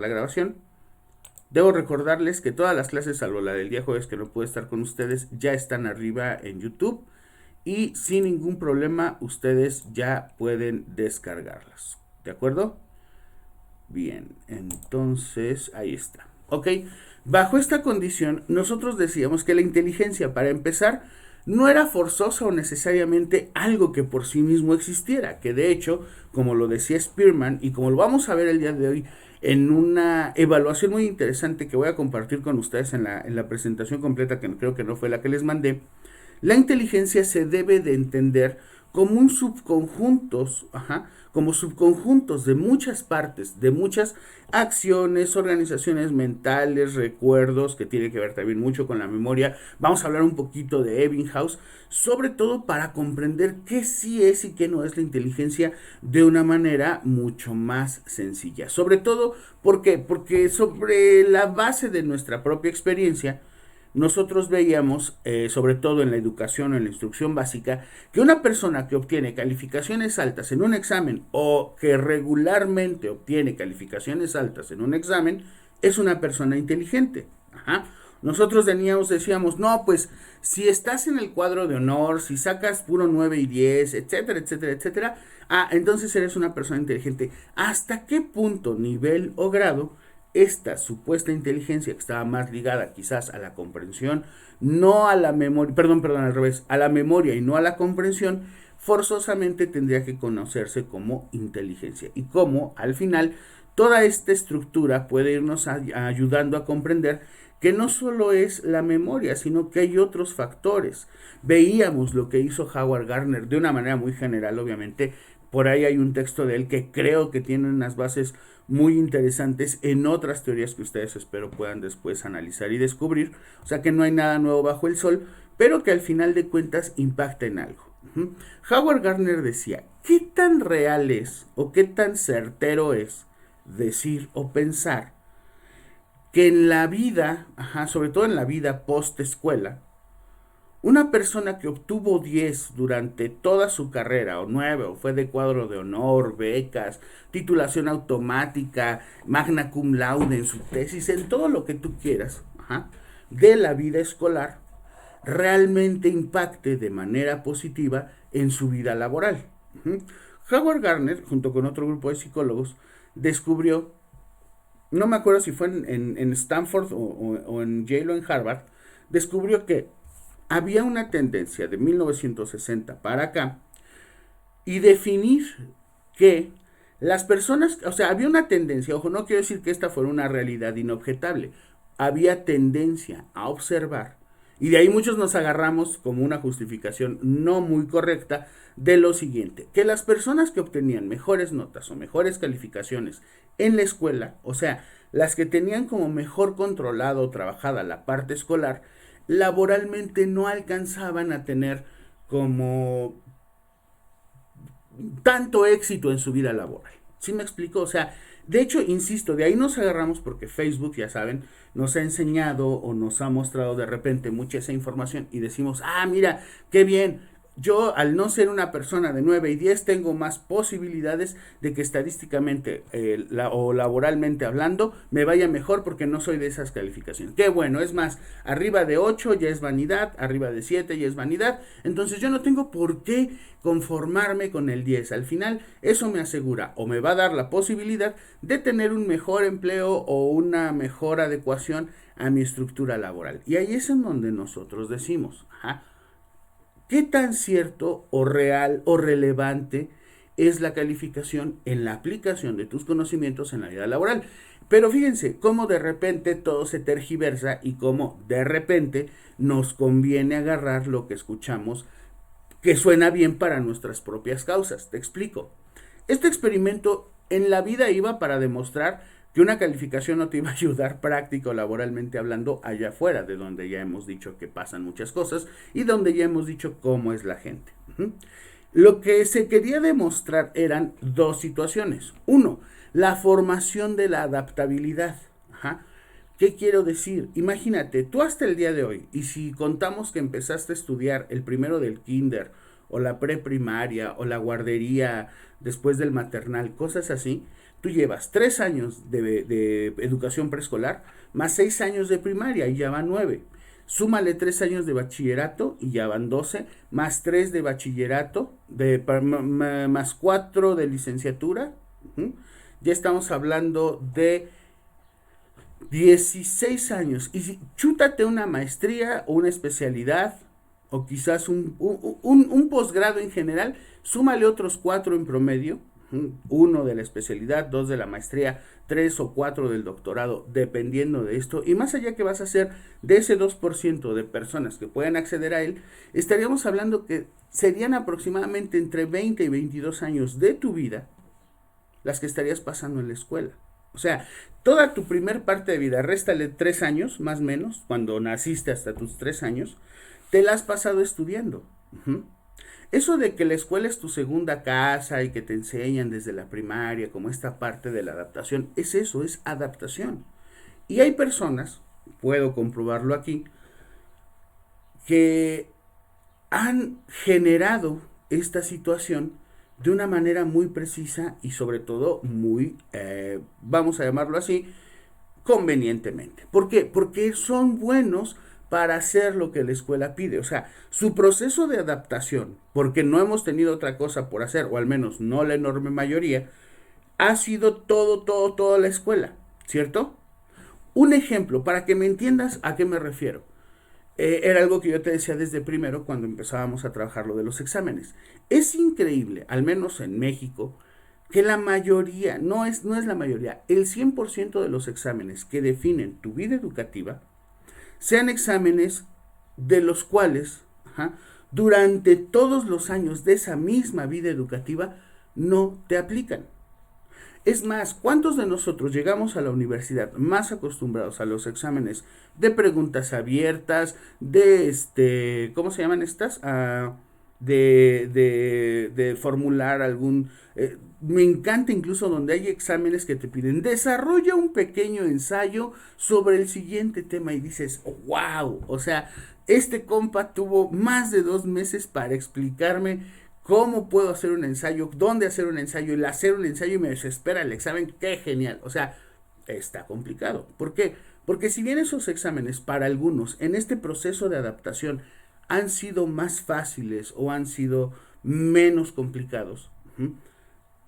la grabación. Debo recordarles que todas las clases, salvo la del día jueves que no pude estar con ustedes, ya están arriba en YouTube y sin ningún problema ustedes ya pueden descargarlas. ¿De acuerdo? Bien, entonces ahí está. Ok, bajo esta condición nosotros decíamos que la inteligencia, para empezar, no era forzosa o necesariamente algo que por sí mismo existiera, que de hecho, como lo decía Spearman y como lo vamos a ver el día de hoy en una evaluación muy interesante que voy a compartir con ustedes en la presentación completa, que creo que no fue la que les mandé, la inteligencia se debe de entender como un subconjuntos, como subconjuntos de muchas partes, de muchas acciones, organizaciones mentales, recuerdos, que tiene que ver también mucho con la memoria. Vamos a hablar un poquito de Ebbinghaus, sobre todo para comprender qué sí es y qué no es la inteligencia de una manera mucho más sencilla. Sobre todo, ¿por qué? Porque sobre la base de nuestra propia experiencia, nosotros veíamos, sobre todo en la educación o en la instrucción básica, que una persona que obtiene calificaciones altas en un examen o que regularmente obtiene calificaciones altas en un examen es una persona inteligente. Ajá. Nosotros decíamos, no, pues si estás en el cuadro de honor, si sacas puro 9 y 10, etcétera, etcétera, etcétera, entonces eres una persona inteligente. ¿Hasta qué punto, nivel o grado esta supuesta inteligencia que estaba más ligada quizás a la comprensión, no a la memoria, perdón, al revés, a la memoria y no a la comprensión, forzosamente tendría que conocerse como inteligencia? Y cómo al final toda esta estructura puede irnos ayudando a comprender que no solo es la memoria, sino que hay otros factores. Veíamos lo que hizo Howard Gardner de una manera muy general, obviamente. Por ahí hay un texto de él que creo que tiene unas bases muy interesantes en otras teorías que ustedes espero puedan después analizar y descubrir. O sea que no hay nada nuevo bajo el sol, pero que al final de cuentas impacta en algo. Howard Gardner decía, ¿qué tan real es o qué tan certero es decir o pensar que en la vida, sobre todo en la vida post escuela, una persona que obtuvo 10 durante toda su carrera, o 9, o fue de cuadro de honor, becas, titulación automática, magna cum laude en su tesis, en todo lo que tú quieras, de la vida escolar, realmente impacte de manera positiva en su vida laboral? Howard Gardner, junto con otro grupo de psicólogos, descubrió, no me acuerdo si fue en Stanford o en Yale o en Harvard, descubrió que había una tendencia de 1960 para acá y definir que las personas, o sea, había una tendencia, ojo, no quiero decir que esta fuera una realidad inobjetable, había tendencia a observar, y de ahí muchos nos agarramos como una justificación no muy correcta de lo siguiente, que las personas que obtenían mejores notas o mejores calificaciones en la escuela, o sea, las que tenían como mejor controlado o trabajada la parte escolar, laboralmente no alcanzaban a tener como tanto éxito en su vida laboral. ¿Sí me explico? O sea, de hecho, insisto, de ahí nos agarramos porque Facebook, ya saben, nos ha enseñado o nos ha mostrado de repente mucha esa información y decimos, mira, qué bien. Yo, al no ser una persona de 9 y 10, tengo más posibilidades de que estadísticamente o laboralmente hablando me vaya mejor porque no soy de esas calificaciones. Qué bueno, es más, arriba de 8 ya es vanidad, arriba de 7 ya es vanidad. Entonces yo no tengo por qué conformarme con el 10. Al final, eso me asegura o me va a dar la posibilidad de tener un mejor empleo o una mejor adecuación a mi estructura laboral. Y ahí es en donde nosotros decimos, ¿qué tan cierto o real o relevante es la calificación en la aplicación de tus conocimientos en la vida laboral? Pero fíjense cómo de repente todo se tergiversa y cómo de repente nos conviene agarrar lo que escuchamos que suena bien para nuestras propias causas. Te explico. Este experimento en la vida iba para demostrar que una calificación no te iba a ayudar práctico laboralmente hablando allá afuera, de donde ya hemos dicho que pasan muchas cosas y donde ya hemos dicho cómo es la gente. Lo que se quería demostrar eran dos situaciones. Uno, la formación de la adaptabilidad. ¿Qué quiero decir? Imagínate, tú hasta el día de hoy, y si contamos que empezaste a estudiar el primero del kinder, o la preprimaria, o la guardería, después del maternal, cosas así, Tú llevas 3 años de educación preescolar más 6 años de primaria y ya van 9. Súmale 3 años de bachillerato y ya van 12, más 3 de bachillerato, más 4 de licenciatura. ¿Mm? Ya estamos hablando de 16 años. Y si, chútate una maestría o una especialidad o quizás un posgrado en general, súmale otros 4 en promedio, uno de la especialidad, 2 de la maestría, 3 o 4 del doctorado, dependiendo de esto. Y más allá que vas a hacer de ese 2% de personas que puedan acceder a él, estaríamos hablando que serían aproximadamente entre 20 y 22 años de tu vida las que estarías pasando en la escuela. O sea, toda tu primer parte de vida, réstale 3 años, más o menos, cuando naciste hasta tus 3 años, te la has pasado estudiando. Uh-huh. Eso de que la escuela es tu segunda casa y que te enseñan desde la primaria como esta parte de la adaptación, es eso, es adaptación. Y hay personas, puedo comprobarlo aquí, que han generado esta situación de una manera muy precisa y sobre todo muy, vamos a llamarlo así, convenientemente. ¿Por qué? Porque son buenos para hacer lo que la escuela pide. O sea, su proceso de adaptación, porque no hemos tenido otra cosa por hacer, o al menos no la enorme mayoría, ha sido toda la escuela, ¿cierto? Un ejemplo, para que me entiendas a qué me refiero. Era algo que yo te decía desde primero cuando empezábamos a trabajar lo de los exámenes. Es increíble, al menos en México, que la mayoría, no es la mayoría, el 100% de los exámenes que definen tu vida educativa sean exámenes de los cuales, durante todos los años de esa misma vida educativa no te aplican. Es más, ¿cuántos de nosotros llegamos a la universidad más acostumbrados a los exámenes de preguntas abiertas, ¿cómo se llaman estas? De formular algún... me encanta incluso donde hay exámenes que te piden, desarrolla un pequeño ensayo sobre el siguiente tema y dices, wow, o sea, este compa tuvo más de 2 meses para explicarme cómo puedo hacer un ensayo, dónde hacer un ensayo, el hacer un ensayo y me desespera el examen, qué genial. O sea, está complicado. ¿Por qué? Porque si bien esos exámenes para algunos en este proceso de adaptación han sido más fáciles o han sido menos complicados,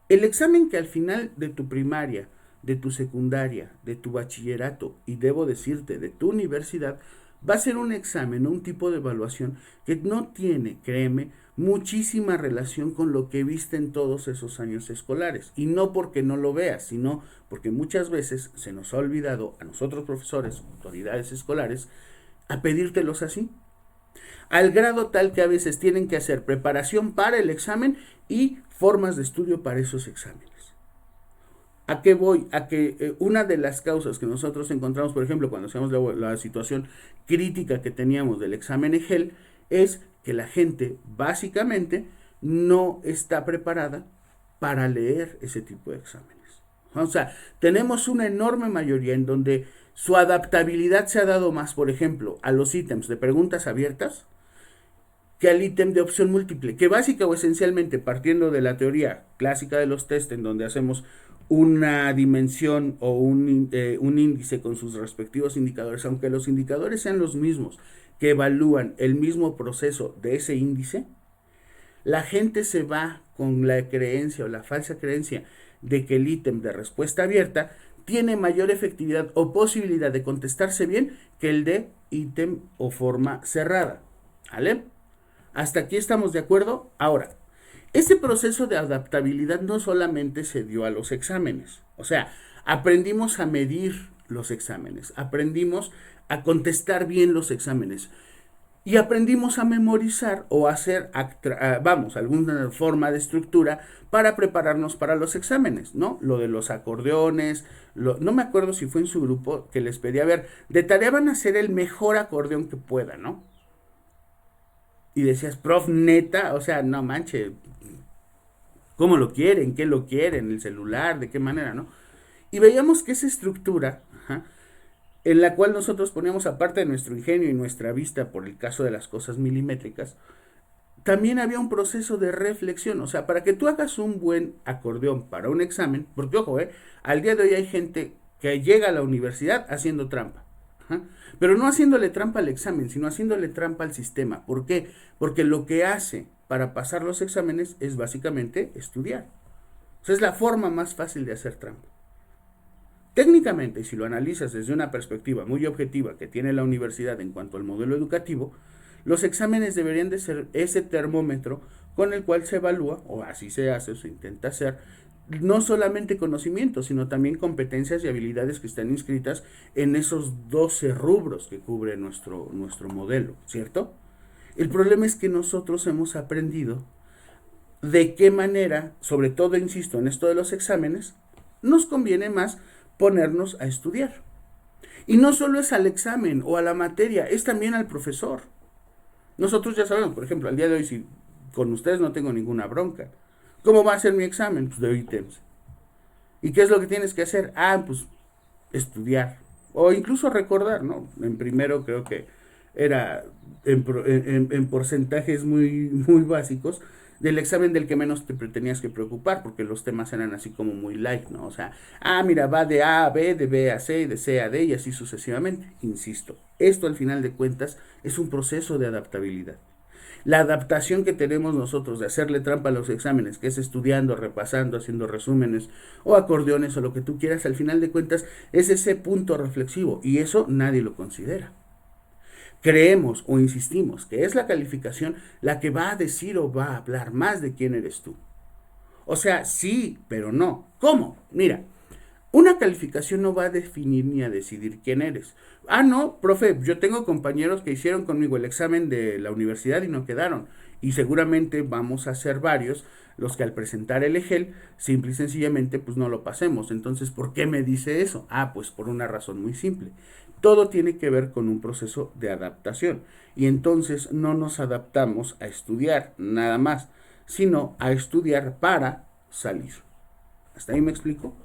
el examen que al final de tu primaria, de tu secundaria, de tu bachillerato y debo decirte de tu universidad, va a ser un examen o un tipo de evaluación que no tiene, créeme, muchísima relación con lo que viste en todos esos años escolares. Y no porque no lo veas, sino porque muchas veces se nos ha olvidado a nosotros profesores, autoridades escolares, a pedírtelos así. Al grado tal que a veces tienen que hacer preparación para el examen y formas de estudio para esos exámenes. ¿A qué voy? A que una de las causas que nosotros encontramos, por ejemplo, cuando hacemos la situación crítica que teníamos del examen EGEL, es que la gente básicamente no está preparada para leer ese tipo de exámenes. O sea, tenemos una enorme mayoría en donde su adaptabilidad se ha dado más, por ejemplo, a los ítems de preguntas abiertas que al ítem de opción múltiple, que básica o esencialmente partiendo de la teoría clásica de los test en donde hacemos una dimensión o un índice con sus respectivos indicadores, aunque los indicadores sean los mismos, que evalúan el mismo proceso de ese índice, la gente se va con la creencia o la falsa creencia de que el ítem de respuesta abierta tiene mayor efectividad o posibilidad de contestarse bien que el de ítem o forma cerrada. ¿Vale? Hasta aquí estamos de acuerdo. Ahora, ese proceso de adaptabilidad no solamente se dio a los exámenes. O sea, aprendimos a medir los exámenes, aprendimos a contestar bien los exámenes y aprendimos a memorizar o hacer, alguna forma de estructura para prepararnos para los exámenes, ¿no? Lo de los acordeones, no me acuerdo si fue en su grupo que les pedí, a ver, de tarea van a hacer el mejor acordeón que puedan, ¿no? Y decías, prof, neta, o sea, no manche, ¿cómo lo quieren? ¿Qué lo quieren? ¿El celular? ¿De qué manera, no? Y veíamos que esa estructura, en la cual nosotros poníamos aparte de nuestro ingenio y nuestra vista por el caso de las cosas milimétricas, también había un proceso de reflexión, o sea, para que tú hagas un buen acordeón para un examen, porque ojo, al día de hoy hay gente que llega a la universidad haciendo trampa, ajá, pero no haciéndole trampa al examen, sino haciéndole trampa al sistema. ¿Por qué? Porque lo que hace para pasar los exámenes es básicamente estudiar. O sea, es la forma más fácil de hacer trampa. Técnicamente, si lo analizas desde una perspectiva muy objetiva que tiene la universidad en cuanto al modelo educativo, los exámenes deberían de ser ese termómetro con el cual se evalúa, o así se hace o se intenta hacer, no solamente conocimientos, sino también competencias y habilidades que están inscritas en esos 12 rubros que cubre nuestro modelo, ¿cierto? El problema es que nosotros hemos aprendido de qué manera, sobre todo, insisto, en esto de los exámenes, nos conviene más ponernos a estudiar. Y no solo es al examen o a la materia, es también al profesor. Nosotros ya sabemos, por ejemplo, al día de hoy, si con ustedes no tengo ninguna bronca, ¿cómo va a ser mi examen? Pues de ítems. ¿Y qué es lo que tienes que hacer? Ah, pues estudiar. O incluso recordar, ¿no? En primero creo que era en porcentajes muy básicos del examen del que menos te tenías que preocupar, porque los temas eran así como muy light, ¿no? O sea, mira, va de A a B, de B a C, de C a D y así sucesivamente. Insisto, esto al final de cuentas es un proceso de adaptabilidad. La adaptación que tenemos nosotros de hacerle trampa a los exámenes, que es estudiando, repasando, haciendo resúmenes o acordeones o lo que tú quieras, al final de cuentas es ese punto reflexivo y eso nadie lo considera. Creemos o insistimos que es la calificación la que va a decir o va a hablar más de quién eres tú. O sea, sí, pero no. ¿Cómo? Mira, una calificación no va a definir ni a decidir quién eres. No, profe, yo tengo compañeros que hicieron conmigo el examen de la universidad y no quedaron. Y seguramente vamos a ser varios los que al presentar el EGEL, simple y sencillamente, pues no lo pasemos. Entonces, ¿por qué me dice eso? Pues por una razón muy simple. Todo tiene que ver con un proceso de adaptación. Y entonces no nos adaptamos a estudiar nada más, sino a estudiar para salir. ¿Hasta ahí me explico?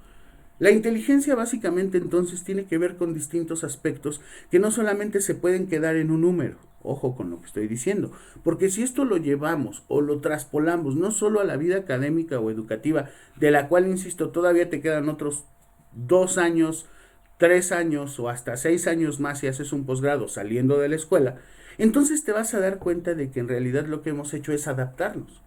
La inteligencia básicamente entonces tiene que ver con distintos aspectos que no solamente se pueden quedar en un número, ojo con lo que estoy diciendo, porque si esto lo llevamos o lo traspolamos no solo a la vida académica o educativa, de la cual, insisto, todavía te quedan otros 2 años, 3 años o hasta 6 años más si haces un posgrado saliendo de la escuela, entonces te vas a dar cuenta de que en realidad lo que hemos hecho es adaptarnos.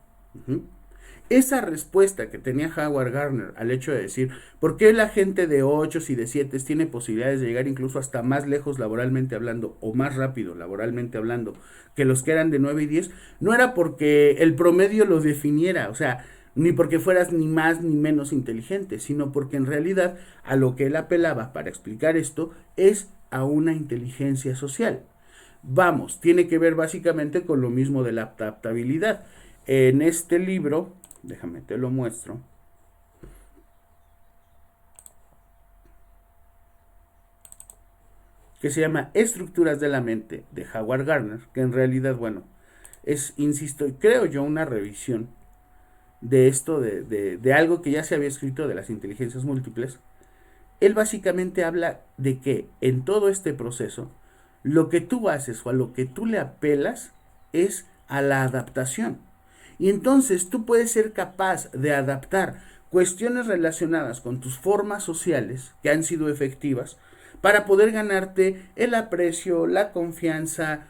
Esa respuesta que tenía Howard Gardner al hecho de decir por qué la gente de 8 y de 7 tiene posibilidades de llegar incluso hasta más lejos laboralmente hablando o más rápido laboralmente hablando que los que eran de 9 y 10, no era porque el promedio lo definiera, o sea, ni porque fueras ni más ni menos inteligente, sino porque en realidad a lo que él apelaba para explicar esto es a una inteligencia social. Vamos, tiene que ver básicamente con lo mismo de la adaptabilidad. En este libro, déjame te lo muestro, que se llama Estructuras de la Mente de Howard Gardner, que en realidad, bueno, es, insisto, y creo yo, una revisión de esto, de algo que ya se había escrito de las inteligencias múltiples. Él básicamente habla de que en todo este proceso, lo que tú haces o a lo que tú le apelas es a la adaptación. Y entonces tú puedes ser capaz de adaptar cuestiones relacionadas con tus formas sociales que han sido efectivas para poder ganarte el aprecio, la confianza,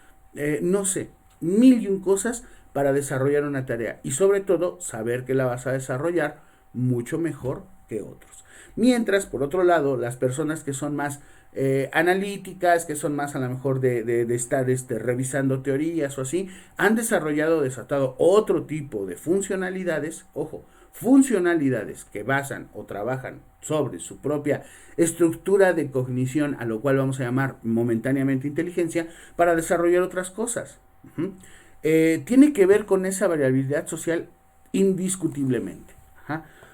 no sé, mil y un cosas para desarrollar una tarea. Y sobre todo, saber que la vas a desarrollar mucho mejor que otros. Mientras, por otro lado, las personas que son más analíticas, que son más a lo mejor de estar revisando teorías o así, han desarrollado, desatado otro tipo de funcionalidades, ojo, funcionalidades que basan o trabajan sobre su propia estructura de cognición, a lo cual vamos a llamar momentáneamente inteligencia, para desarrollar otras cosas. Tiene que ver con esa variabilidad social indiscutiblemente.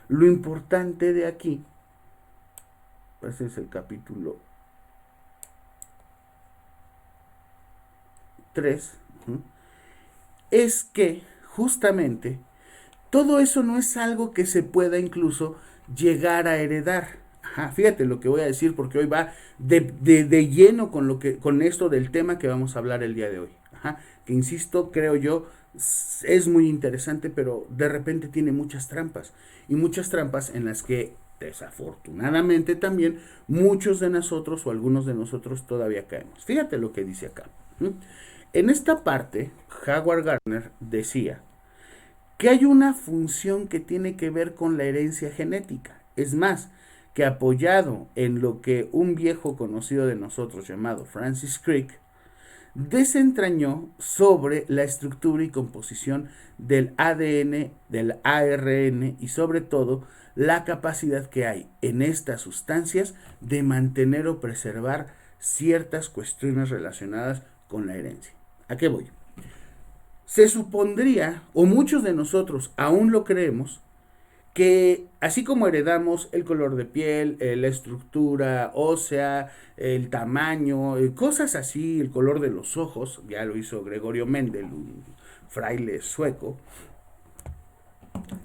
Lo importante de aquí, ese es el capítulo 3, es que justamente todo eso no es algo que se pueda incluso llegar a heredar. Fíjate lo que voy a decir porque hoy va de lleno con esto del tema que vamos a hablar el día de hoy. Que insisto, creo yo, Es muy interesante, pero de repente tiene muchas trampas. Y muchas trampas en las que, desafortunadamente también, muchos de nosotros o algunos de nosotros todavía caemos. Fíjate lo que dice acá. En esta parte, Howard Gardner decía que hay una función que tiene que ver con la herencia genética. Es más, que apoyado en lo que un viejo conocido de nosotros llamado Francis Crick desentrañó sobre la estructura y composición del ADN, del ARN y sobre todo la capacidad que hay en estas sustancias de mantener o preservar ciertas cuestiones relacionadas con la herencia. ¿A qué voy? Se supondría, o muchos de nosotros aún lo creemos, que así como heredamos el color de piel, la estructura ósea, el tamaño, cosas así, el color de los ojos, ya lo hizo Gregorio Mendel, un fraile sueco,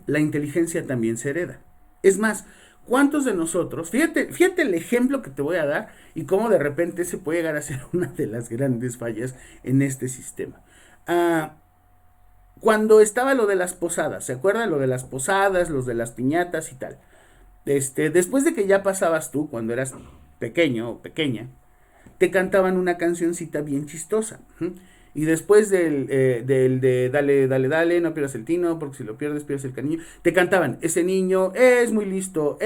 la inteligencia también se hereda. Es más, ¿cuántos de nosotros, fíjate el ejemplo que te voy a dar y cómo de repente se puede llegar a ser una de las grandes fallas en este sistema? Cuando estaba lo de las posadas, ¿se acuerdan? Lo de las posadas, los de las piñatas y tal. Después de que ya pasabas tú, cuando eras pequeño o pequeña, te cantaban una cancioncita bien chistosa. Y después del de dale, dale, dale, no pierdas el tino, porque si lo pierdes, pierdes el cariño. Te cantaban, ese niño es muy listo,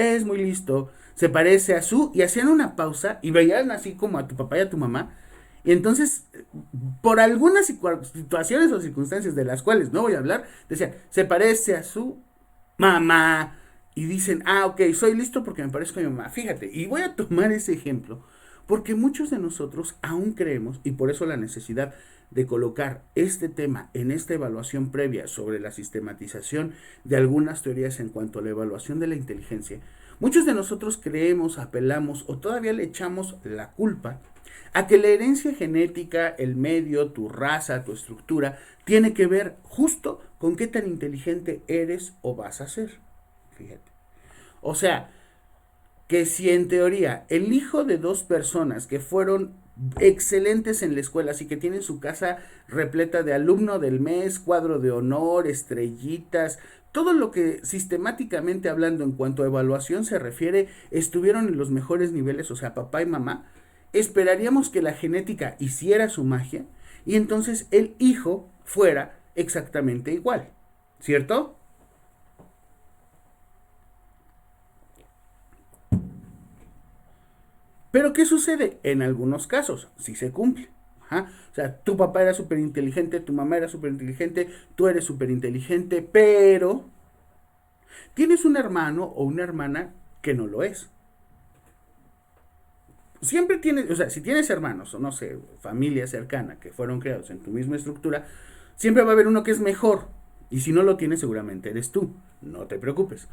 se parece a su, y hacían una pausa y veían así como a tu papá y a tu mamá. Y entonces, por algunas situaciones o circunstancias de las cuales no voy a hablar, decían, se parece a su mamá. Y dicen, ok, soy listo porque me parezco a mi mamá. Fíjate, y voy a tomar ese ejemplo porque muchos de nosotros aún creemos, y por eso la necesidad de colocar este tema en esta evaluación previa sobre la sistematización de algunas teorías en cuanto a la evaluación de la inteligencia, muchos de nosotros creemos, apelamos o todavía le echamos la culpa a que la herencia genética, el medio, tu raza, tu estructura, tiene que ver justo con qué tan inteligente eres o vas a ser. Fíjate. O sea, que si en teoría el hijo de dos personas que fueron excelentes en la escuela, así que tienen su casa repleta de alumno del mes, cuadro de honor, estrellitas, todo lo que sistemáticamente hablando en cuanto a evaluación se refiere, estuvieron en los mejores niveles, o sea, papá y mamá, esperaríamos que la genética hiciera su magia y entonces el hijo fuera exactamente igual, ¿cierto? Pero ¿qué sucede? En algunos casos, sí se cumple. Ajá. O sea, tu papá era súper inteligente, tu mamá era súper inteligente, tú eres súper inteligente, pero tienes un hermano o una hermana que no lo es. Siempre tienes, o sea, si tienes hermanos o no sé, familia cercana que fueron creados en tu misma estructura, siempre va a haber uno que es mejor. Y si no lo tienes, seguramente eres tú. No te preocupes.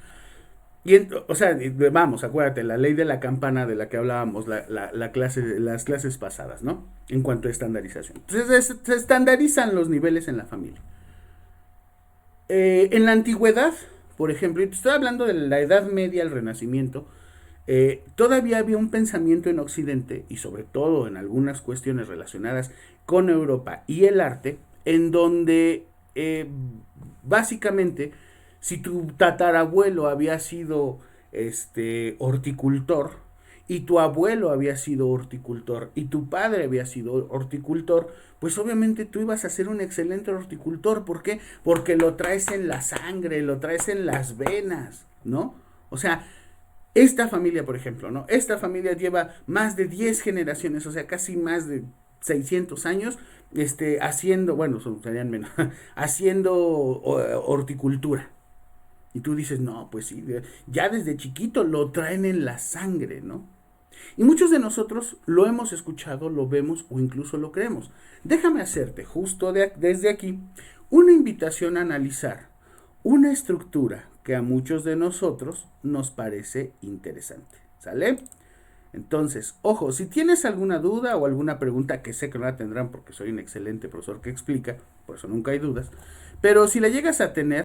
O sea, vamos, acuérdate, la ley de la campana de la que hablábamos las clases pasadas, ¿no? En cuanto a estandarización. Entonces, se estandarizan los niveles en la familia. En la antigüedad, por ejemplo, y te estoy hablando de la Edad Media, el Renacimiento, todavía había un pensamiento en Occidente, y sobre todo en algunas cuestiones relacionadas con Europa y el arte, en donde básicamente si tu tatarabuelo había sido horticultor y tu abuelo había sido horticultor y tu padre había sido horticultor, pues obviamente tú ibas a ser un excelente horticultor. ¿Por qué? Porque lo traes en la sangre, lo traes en las venas, ¿no? O sea, esta familia, por ejemplo, ¿no? Esta familia lleva más de 10 generaciones, o sea, casi más de 600 años, haciendo, bueno, serían menos, haciendo horticultura. Y tú dices, no, pues sí, ya desde chiquito lo traen en la sangre, ¿no? Y muchos de nosotros lo hemos escuchado, lo vemos o incluso lo creemos. Déjame hacerte justo desde aquí una invitación a analizar una estructura que a muchos de nosotros nos parece interesante. ¿Sale? Entonces, ojo, si tienes alguna duda o alguna pregunta, que sé que no la tendrán porque soy un excelente profesor que explica, por eso nunca hay dudas, pero si la llegas a tener,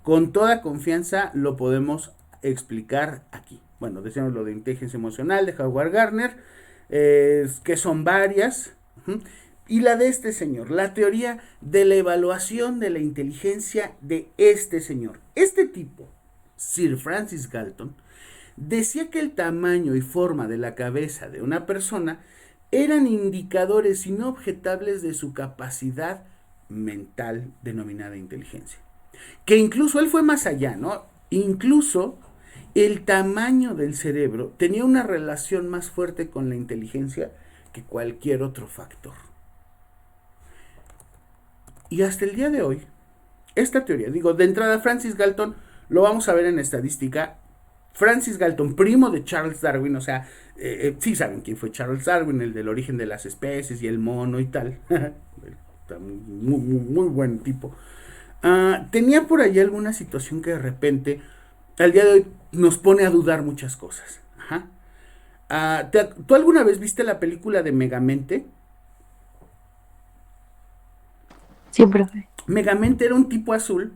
con toda confianza lo podemos explicar aquí. Bueno, decíamos lo de inteligencia emocional de Howard Gardner, que son varias. y la de este señor, la teoría de la evaluación de la inteligencia de este señor. Este tipo, Sir Francis Galton, decía que el tamaño y forma de la cabeza de una persona eran indicadores inobjetables de su capacidad mental denominada inteligencia. Que incluso él fue más allá, ¿no? Incluso el tamaño del cerebro tenía una relación más fuerte con la inteligencia que cualquier otro factor. Y hasta el día de hoy, esta teoría, digo, de entrada Francis Galton, lo vamos a ver en estadística. Francis Galton, primo de Charles Darwin, o sea, sí saben quién fue Charles Darwin, el del origen de las especies y el mono y tal. Muy buen tipo. Tenía por ahí alguna situación que de repente, al día de hoy, nos pone a dudar muchas cosas. Ajá. ¿Tú alguna vez viste la película de Megamente? Siempre fue. Megamente era un tipo azul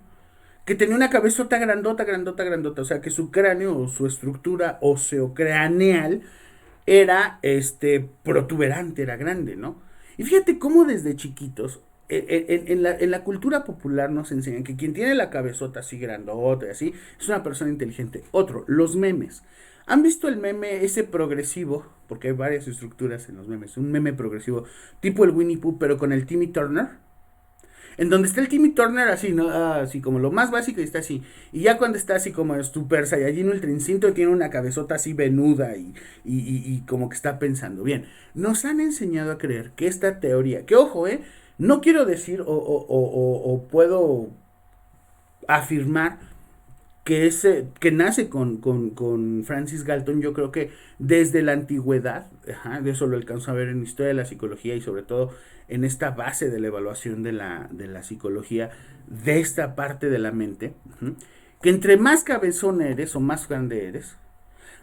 que tenía una cabezota grandota, grandota, grandota. O sea, que su cráneo o su estructura oseocraneal era protuberante, era grande, ¿no? Y fíjate cómo desde chiquitos, en la cultura popular nos enseñan que quien tiene la cabezota así grandota y así, es una persona inteligente. Otro, los memes. ¿Han visto el meme ese progresivo? Porque hay varias estructuras en los memes. Un meme progresivo, tipo el Winnie Pooh, pero con el Timmy Turner. En donde está el Timmy Turner así, ¿no? Así como lo más básico y está así. Y ya cuando está así como Super Saiyajin Ultra Instinto tiene una cabezota así venuda y como que está pensando. Bien, nos han enseñado a creer que esta teoría, que ojo, no quiero decir o puedo afirmar que nace con Francis Galton. Yo creo que desde la antigüedad, ajá, de eso lo alcanzo a ver en historia de la psicología y sobre todo en esta base de la evaluación de la psicología, de esta parte de la mente, que entre más cabezón eres o más grande eres,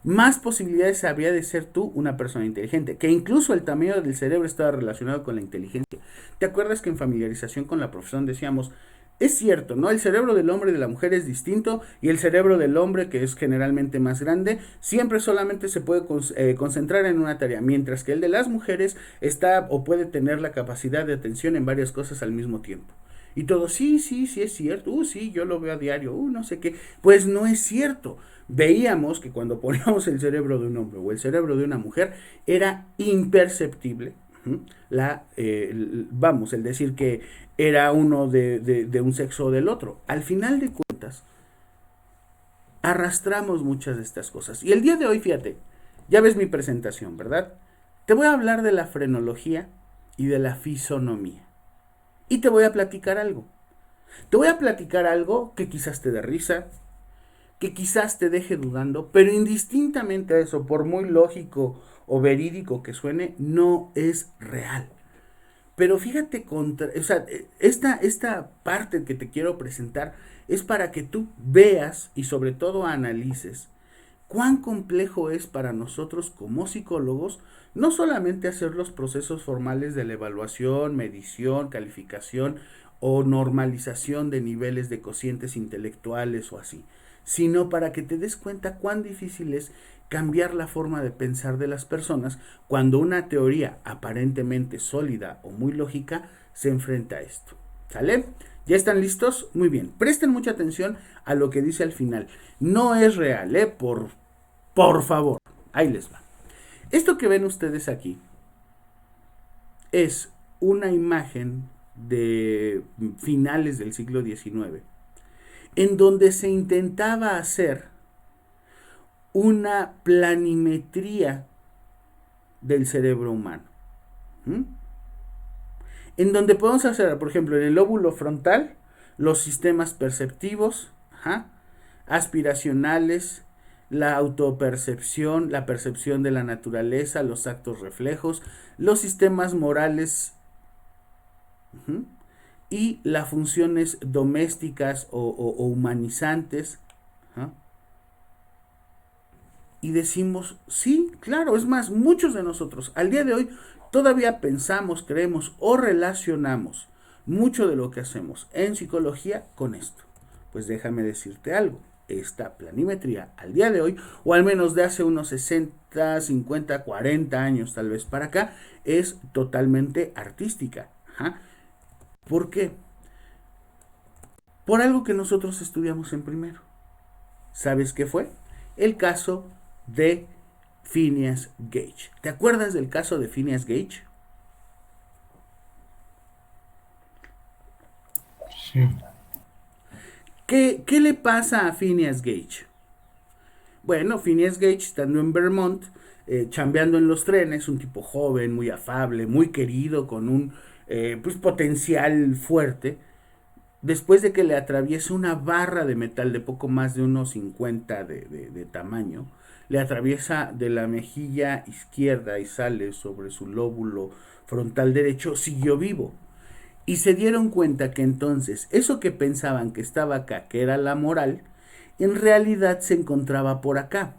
más posibilidades habría de ser tú una persona inteligente, que incluso el tamaño del cerebro estaba relacionado con la inteligencia. ¿Te acuerdas que en familiarización con la profesión decíamos, es cierto, ¿no? El cerebro del hombre y de la mujer es distinto y el cerebro del hombre, que es generalmente más grande, siempre solamente se puede concentrar en una tarea, mientras que el de las mujeres está o puede tener la capacidad de atención en varias cosas al mismo tiempo? Y todo, sí, sí, sí es cierto, sí, yo lo veo a diario, no sé qué. Pues no es cierto. Veíamos que cuando poníamos el cerebro de un hombre o el cerebro de una mujer, era imperceptible vamos, el decir que era uno de un sexo o del otro. Al final de cuentas, arrastramos muchas de estas cosas. Y el día de hoy, fíjate, ya ves mi presentación, ¿verdad? Te voy a hablar de la frenología y de la fisonomía. Y te voy a platicar algo. Te voy a platicar algo que quizás te dé risa, que quizás te deje dudando, pero indistintamente a eso, por muy lógico o verídico que suene, no es real. Pero fíjate, o sea, esta parte que te quiero presentar es para que tú veas y sobre todo analices cuán complejo es para nosotros como psicólogos no solamente hacer los procesos formales de la evaluación, medición, calificación o normalización de niveles de cocientes intelectuales o así, sino para que te des cuenta cuán difícil es cambiar la forma de pensar de las personas cuando una teoría aparentemente sólida o muy lógica se enfrenta a esto. ¿Sale? ¿Ya están listos? Muy bien. Presten mucha atención a lo que dice al final. No es real, por favor. Ahí les va. Esto que ven ustedes aquí es una imagen de finales del siglo XIX, en donde se intentaba hacer una planimetría del cerebro humano. ¿Mm? En donde podemos hacer, por ejemplo, en el lóbulo frontal, los sistemas perceptivos, aspiracionales, la autopercepción, la percepción de la naturaleza, los actos reflejos, los sistemas morales y las funciones domésticas o humanizantes. Y decimos, sí, claro, es más, muchos de nosotros al día de hoy todavía pensamos, creemos o relacionamos mucho de lo que hacemos en psicología con esto. Pues déjame decirte algo. esta planimetría al día de hoy, o al menos de hace unos 60, 50, 40 años tal vez para acá, es totalmente artística. Ajá. ¿Por qué? Por algo que nosotros estudiamos en primero. ¿Sabes qué fue? El caso de Phineas Gage. ¿Te acuerdas del caso de Phineas Gage? Sí. ¿Qué le pasa a Phineas Gage? Bueno, Phineas Gage, estando en Vermont, chambeando en los trenes, un tipo joven, muy afable, muy querido, con un pues, potencial fuerte, después de que le atraviesa una barra de metal de poco más de unos 50 de tamaño, le atraviesa de la mejilla izquierda y sale sobre su lóbulo frontal derecho, siguió vivo. Y se dieron cuenta que entonces eso que pensaban que estaba acá, que era la moral, en realidad se encontraba por acá.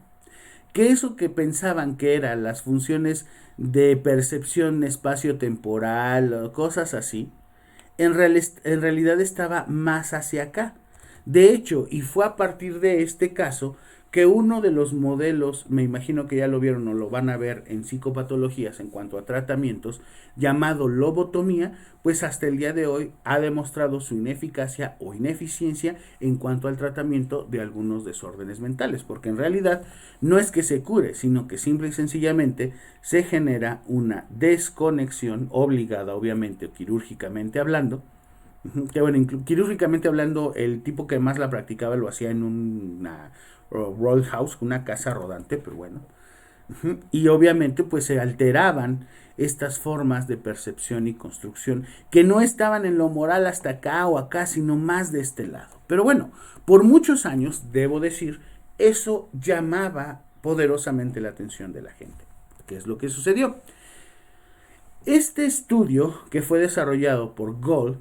Que eso que pensaban que eran las funciones de percepción espacio-temporal o cosas así, en realidad estaba más hacia acá. De hecho, y fue a partir de este caso que uno de los modelos, me imagino que ya lo vieron o lo van a ver en psicopatologías en cuanto a tratamientos, llamado lobotomía, pues hasta el día de hoy ha demostrado su ineficacia o ineficiencia en cuanto al tratamiento de algunos desórdenes mentales, porque en realidad no es que se cure, sino que simple y sencillamente se genera una desconexión obligada, obviamente, quirúrgicamente hablando, que bueno, quirúrgicamente hablando, el tipo que más la practicaba lo hacía en una roll house, una casa rodante, pero bueno. Y obviamente pues se alteraban estas formas de percepción y construcción que no estaban en lo moral hasta acá o acá, sino más de este lado. Pero bueno, por muchos años, debo decir, eso llamaba poderosamente la atención de la gente. ¿Qué es lo que sucedió? Este estudio que fue desarrollado por Gold,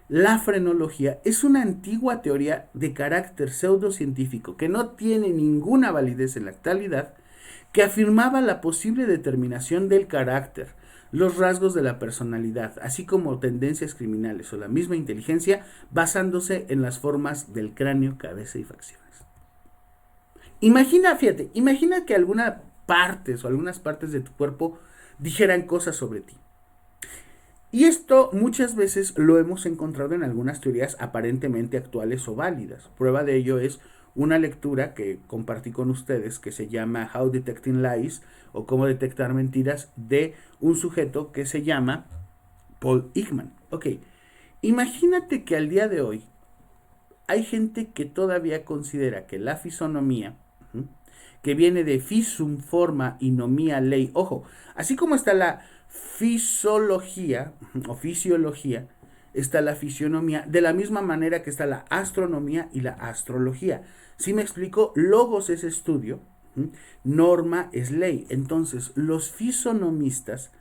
la frenología, es una antigua teoría de carácter pseudocientífico que no tiene ninguna validez en la actualidad, que afirmaba la posible determinación del carácter, los rasgos de la personalidad, así como tendencias criminales o la misma inteligencia, basándose en las formas del cráneo, cabeza y facciones. Imagina que algunas partes de tu cuerpo dijeran cosas sobre ti. Y esto muchas veces lo hemos encontrado en algunas teorías aparentemente actuales o válidas. Prueba de ello es una lectura que compartí con ustedes que se llama How Detecting Lies o Cómo detectar mentiras, de un sujeto que se llama Paul Ekman. Ok, imagínate que al día de hoy hay gente que todavía considera que la fisonomía, que viene de fisum, forma, y nomía, ley, ojo, así como está la fisiología o fisiología, está la fisionomía, de la misma manera que está la astronomía y la astrología. Si me explico, logos es estudio, norma es ley. Entonces, los fisonomistas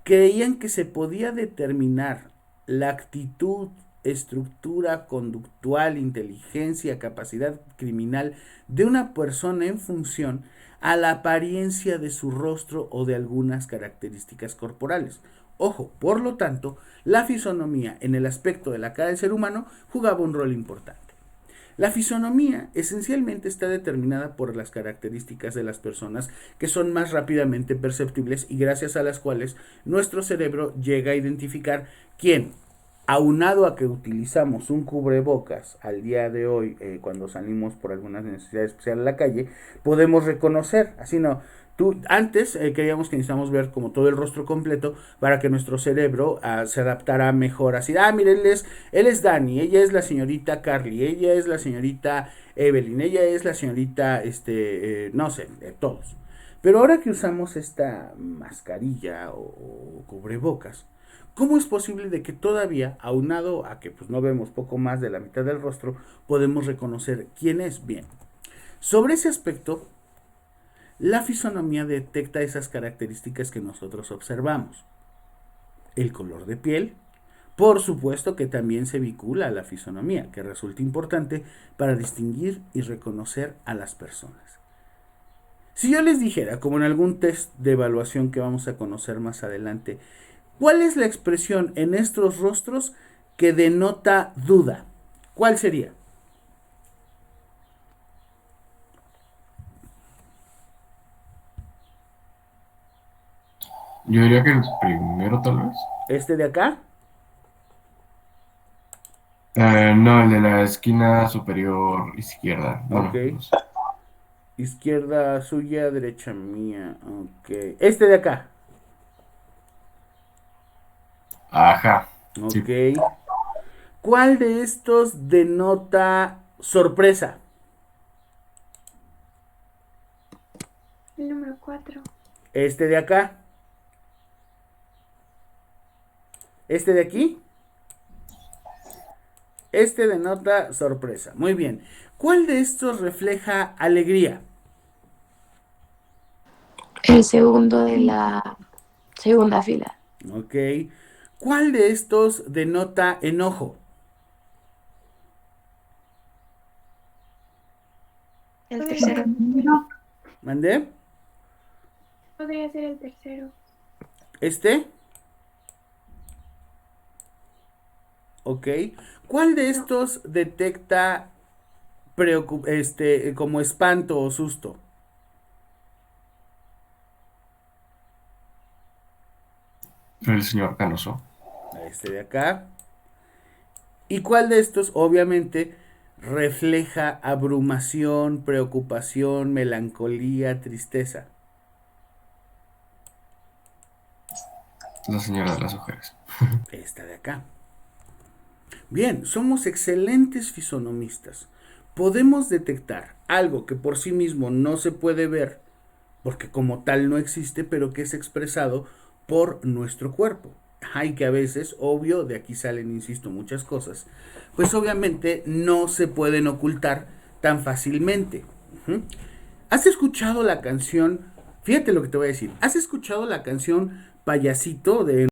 creían que se podía determinar la actitud, estructura conductual, inteligencia, capacidad criminal de una persona en función a la apariencia de su rostro o de algunas características corporales. Ojo, por lo tanto, la fisonomía en el aspecto de la cara del ser humano jugaba un rol importante. La fisonomía esencialmente está determinada por las características de las personas que son más rápidamente perceptibles y gracias a las cuales nuestro cerebro llega a identificar quién, aunado a que utilizamos un cubrebocas al día de hoy, cuando salimos por alguna necesidad especial a la calle, podemos reconocer, así no. Antes creíamos que necesitábamos ver como todo el rostro completo para que nuestro cerebro se adaptara mejor. Así, mire, él es Dani, ella es la señorita Carly, ella es la señorita Evelyn, ella es la señorita, no sé, todos. Pero ahora que usamos esta mascarilla o cubrebocas, ¿cómo es posible de que todavía, aunado a que pues no vemos poco más de la mitad del rostro, podemos reconocer quién es? Bien, sobre ese aspecto, la fisonomía detecta esas características que nosotros observamos. El color de piel, por supuesto que también se vincula a la fisonomía, que resulta importante para distinguir y reconocer a las personas. Si yo les dijera, como en algún test de evaluación que vamos a conocer más adelante, ¿cuál es la expresión en estos rostros que denota duda? ¿Cuál sería? Yo diría que el primero, tal vez. Este de acá. No, el de la esquina superior izquierda. Ok. Bueno, no sé. Izquierda suya, derecha mía. Ok. Este de acá. Ajá. Ok. Sí. ¿Cuál de estos denota sorpresa? El número 4. Este de acá. Este de aquí. Este denota sorpresa. Muy bien. ¿Cuál de estos refleja alegría? El segundo de la segunda fila. Ok. ¿Cuál de estos denota enojo? El tercero. ¿Mandé? Podría ser el tercero. ¿Este? Ok. ¿Cuál de No, estos detecta como espanto o susto? El señor Canoso. Este de acá. ¿Y cuál de estos, obviamente, refleja abrumación, preocupación, melancolía, tristeza? La señora de las ojeras. Esta de acá. Bien, somos excelentes fisonomistas. Podemos detectar algo que por sí mismo no se puede ver, porque como tal no existe, pero que es expresado por nuestro cuerpo. Hay que a veces, obvio, de aquí salen, insisto, muchas cosas, pues obviamente no se pueden ocultar tan fácilmente. Ujú. ¿Has escuchado la canción? Fíjate lo que te voy a decir. ¿Has escuchado la canción Payasito de